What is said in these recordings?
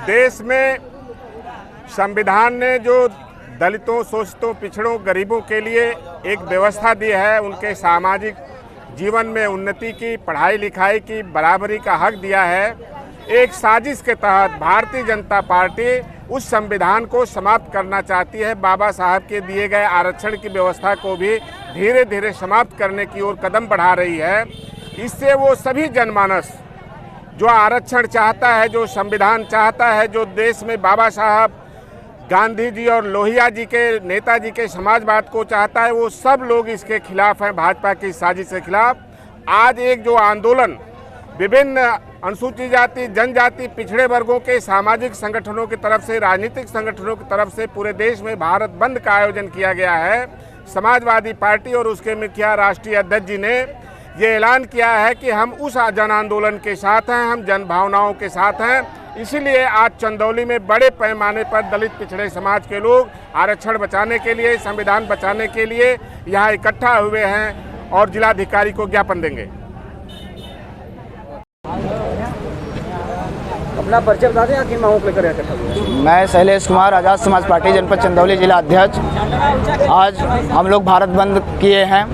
देश में संविधान ने जो दलितों, शोषितों, पिछड़ों, गरीबों के लिए एक व्यवस्था दी है, उनके सामाजिक जीवन में उन्नति की, पढ़ाई लिखाई की, बराबरी का हक दिया है, एक साजिश के तहत भारतीय जनता पार्टी उस संविधान को समाप्त करना चाहती है। बाबा साहब के दिए गए आरक्षण की व्यवस्था को भी धीरे धीरे समाप्त करने की ओर कदम बढ़ा रही है। इससे वो सभी जनमानस जो आरक्षण चाहता है, जो संविधान चाहता है, जो देश में बाबा साहब, गांधी जी और लोहिया जी के, नेताजी के समाजवाद को चाहता है, वो सब लोग इसके खिलाफ हैं, भाजपा की साजिश के खिलाफ। आज एक जो आंदोलन विभिन्न अनुसूचित जाति, जनजाति, पिछड़े वर्गों के सामाजिक संगठनों की तरफ से, राजनीतिक संगठनों की तरफ से पूरे देश में भारत बंद का आयोजन किया गया है। समाजवादी पार्टी और उसके मुखिया राष्ट्रीय अध्यक्ष जी ने ये ऐलान किया है कि हम उस जन आंदोलन के साथ हैं, हम जन भावनाओं के साथ हैं। इसीलिए आज चंदौली में बड़े पैमाने पर दलित पिछड़े समाज के लोग आरक्षण बचाने के लिए, संविधान बचाने के लिए यहाँ इकट्ठा हुए हैं और जिलाधिकारी को ज्ञापन देंगे। अपना परिचय बता दें, किन मांगों को लेकर इकट्ठा हुए? मैं शैलेश कुमार, आज़ाद समाज पार्टी जनपद चंदौली जिला अध्यक्ष। आज हम लोग भारत बंद किए हैं,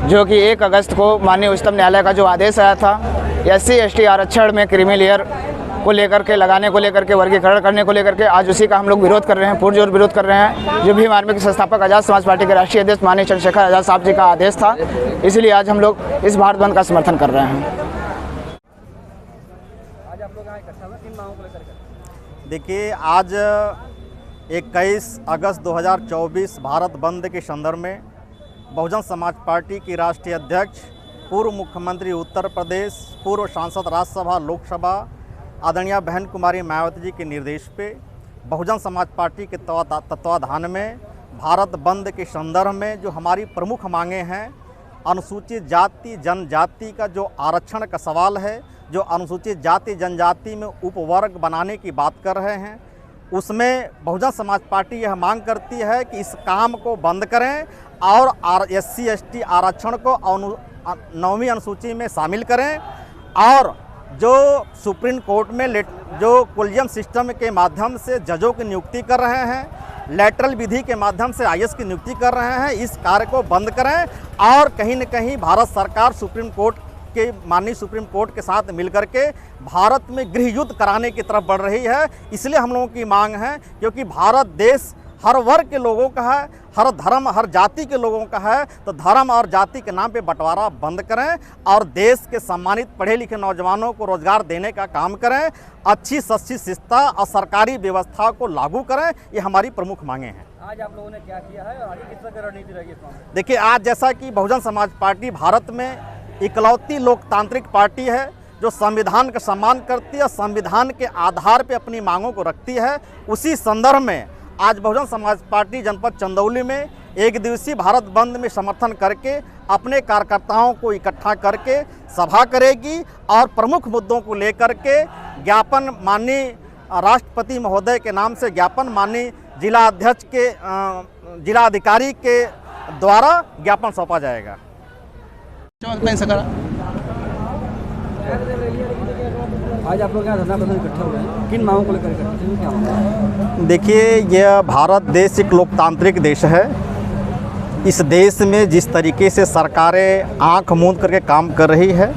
जो कि 1 अगस्त को माननीय उच्चतम न्यायालय का जो आदेश आया था SC ST आरक्षण में क्रीमी लेयर को लेकर के, लगाने को लेकर के, वर्गीकरण करने को लेकर के, आज उसी का हम लोग विरोध कर रहे हैं, पुरजोर विरोध कर रहे हैं। जो भीम आर्मी के संस्थापक आज़ाद समाज पार्टी के राष्ट्रीय अध्यक्ष माननीय चंद्रशेखर आज़ाद साहब जी का आदेश था, इसलिए आज हम लोग इस भारत बंद का समर्थन कर रहे हैं। आज आप लोग यहाँ इकट्ठा हुए, किन मांगों को लेकर? देखिए, आज 21 अगस्त 2024 भारत बंद के संदर्भ में बहुजन समाज पार्टी की राष्ट्रीय अध्यक्ष, पूर्व मुख्यमंत्री उत्तर प्रदेश, पूर्व सांसद राज्यसभा लोकसभा आदरणीय बहन कुमारी मायावती जी के निर्देश पे बहुजन समाज पार्टी के तत्वाधान में भारत बंद के संदर्भ में जो हमारी प्रमुख मांगें हैं, अनुसूचित जाति जनजाति का जो आरक्षण का सवाल है, जो अनुसूचित जाति जनजाति में उपवर्ग बनाने की बात कर रहे हैं, उसमें बहुजन समाज पार्टी यह मांग करती है कि इस काम को बंद करें और SC ST आरक्षण को 9वीं अनुसूची में शामिल करें और जो सुप्रीम कोर्ट में जो कोलिजियम सिस्टम के माध्यम से जजों की नियुक्ति कर रहे हैं, लेटरल विधि के माध्यम से IAS की नियुक्ति कर रहे हैं, इस कार्य को बंद करें और कहीं न कहीं भारत सरकार सुप्रीम कोर्ट के, माननीय सुप्रीम कोर्ट के साथ मिलकर के भारत में गृह युद्ध कराने की तरफ बढ़ रही है। इसलिए हम लोगों की मांग है, क्योंकि भारत देश हर वर्ग के लोगों का है, हर धर्म, हर जाति के लोगों का है, तो धर्म और जाति के नाम पे बंटवारा बंद करें और देश के सम्मानित पढ़े लिखे नौजवानों को रोजगार देने का काम करें, अच्छी सच्ची शिक्षा और सरकारी व्यवस्था को लागू करें। ये हमारी प्रमुख मांगे हैं। आज आप लोगों ने क्या किया है और आगे किस तरह की रणनीति रहेगी इस मामले में? देखिए, आज जैसा कि बहुजन समाज पार्टी भारत में इकलौती लोकतांत्रिक पार्टी है जो संविधान का सम्मान करती है, संविधान के आधार पर अपनी मांगों को रखती है, उसी संदर्भ में आज बहुजन समाज पार्टी जनपद चंदौली में 1 दिवसीय भारत बंद में समर्थन करके अपने कार्यकर्ताओं को इकट्ठा करके सभा करेगी और प्रमुख मुद्दों को लेकर के ज्ञापन माननीय राष्ट्रपति महोदय के नाम से ज्ञापन माननीय जिला अध्यक्ष के जिलाधिकारी के द्वारा ज्ञापन सौंपा जाएगा। आज आप लोग यहाँ धरना प्रदर्शन इकट्ठा हुए हैं, किन मांगों को लेकर इकट्ठे हुए, क्या मांग है? देखिए, यह भारत देश एक लोकतांत्रिक देश है। इस देश में जिस तरीके से सरकारें आंख मूंद करके काम कर रही है,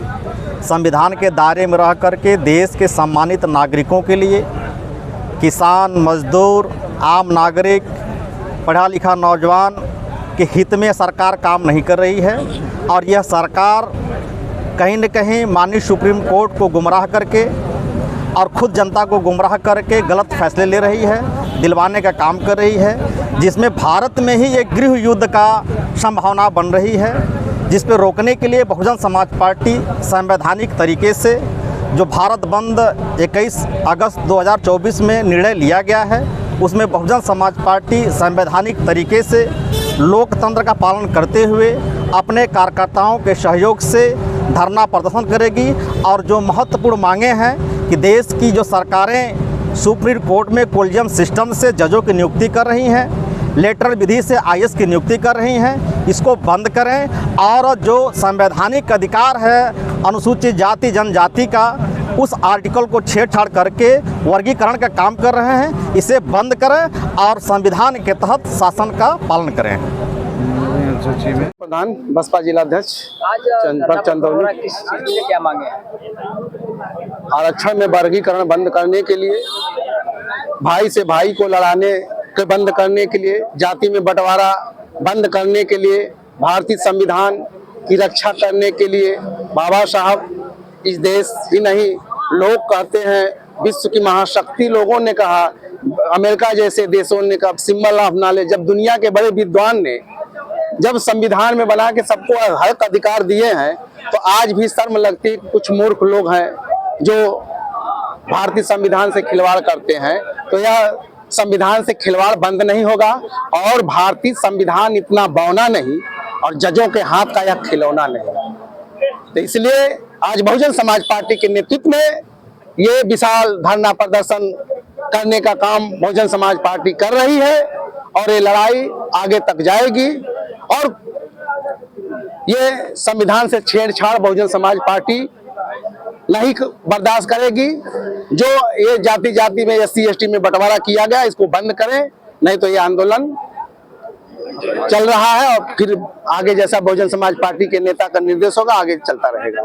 संविधान के दायरे में रह करके देश के सम्मानित नागरिकों के लिए, किसान, मजदूर, आम नागरिक, पढ़ा लिखा नौजवान के हित में सरकार काम नहीं कर रही है और यह सरकार कहीं न कहीं माननीय सुप्रीम कोर्ट को गुमराह करके और खुद जनता को गुमराह करके गलत फैसले ले रही है, दिलवाने का काम कर रही है, जिसमें भारत में ही एक गृह युद्ध का संभावना बन रही है, जिस पर रोकने के लिए बहुजन समाज पार्टी संवैधानिक तरीके से जो भारत बंद 21 अगस्त 2024 में निर्णय लिया गया है, उसमें बहुजन समाज पार्टी संवैधानिक तरीके से लोकतंत्र का पालन करते हुए अपने कार्यकर्ताओं के सहयोग से धरना प्रदर्शन करेगी और जो महत्वपूर्ण मांगे हैं कि देश की जो सरकारें सुप्रीम कोर्ट में कोलिजियम सिस्टम से जजों की नियुक्ति कर रही हैं, लेटर विधि से आईएएस की नियुक्ति कर रही हैं, इसको बंद करें। और जो संवैधानिक अधिकार है अनुसूचित जाति जनजाति का, उस आर्टिकल को छेड़छाड़ करके वर्गीकरण का काम कर रहे हैं, इसे बंद करें और संविधान के तहत शासन का पालन करें। प्रधान बसपा जिलाध्यक्ष जनपद चंदौली। किस चीज़ के लिए क्या मांगे हैं? आरक्षण में वर्गीकरण बंद करने के लिए, भाई से भाई को लड़ाने के बंद करने के लिए, जाति में बंटवारा बंद करने के लिए, भारतीय संविधान की रक्षा करने के लिए बाबा साहब इस देश ही नहीं, लोग कहते हैं विश्व की महाशक्ति लोगों ने कहा, अमेरिका जैसे देशों ने कहा सिंबल ऑफ नॉलेज, जब दुनिया के बड़े विद्वान ने जब संविधान में बना के सबको हक अधिकार दिए हैं, तो आज भी शर्म लगती है कुछ मूर्ख लोग हैं जो भारतीय संविधान से खिलवाड़ करते हैं। तो यह संविधान से खिलवाड़ बंद नहीं होगा और भारतीय संविधान इतना बौना नहीं और जजों के हाथ का यह खिलौना नहीं। तो इसलिए आज बहुजन समाज पार्टी के नेतृत्व में ये विशाल धरना प्रदर्शन करने का काम बहुजन समाज पार्टी कर रही है और ये लड़ाई आगे तक जाएगी। और ये संविधान से छेड़छाड़ बहुजन समाज पार्टी नहीं बर्दाश्त करेगी। जो ये जाति जाति में SC ST में बंटवारा किया गया, इसको बंद करें, नहीं तो ये आंदोलन चल रहा है और फिर आगे जैसा बहुजन समाज पार्टी के नेता का निर्देश होगा आगे चलता रहेगा।